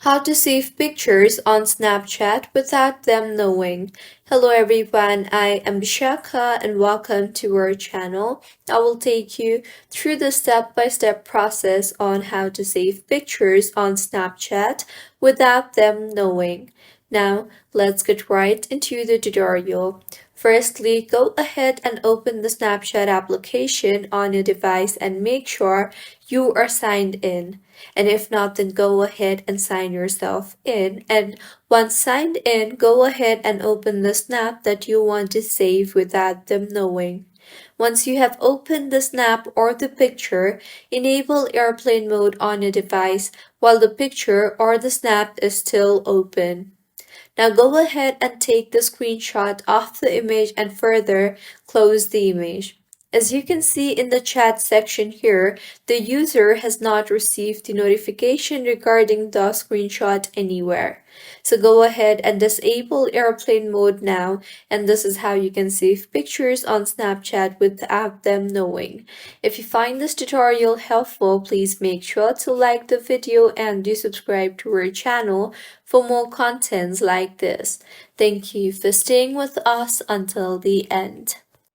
How to save pictures on Snapchat without them knowing. Hello everyone, I am Bishaka and welcome to our channel. I will take you through the step-by-step process on how to save pictures on Snapchat without them knowing. Now, let's get right into the tutorial. Firstly, go ahead and open the Snapchat application on your device and make sure you are signed in. And if not, then go ahead and sign yourself in. And once signed in, go ahead and open the snap that you want to save without them knowing. Once you have opened the snap or the picture, enable airplane mode on your device while the picture or the snap is still open. Now go ahead and take the screenshot of the image and further close the image. As you can see in the chat section here, the user has not received the notification regarding the screenshot anywhere. So go ahead and disable airplane mode now, and this is how you can save pictures on Snapchat without them knowing. If you find this tutorial helpful, please make sure to like the video and do subscribe to our channel for more contents like this. Thank you for staying with us until the end.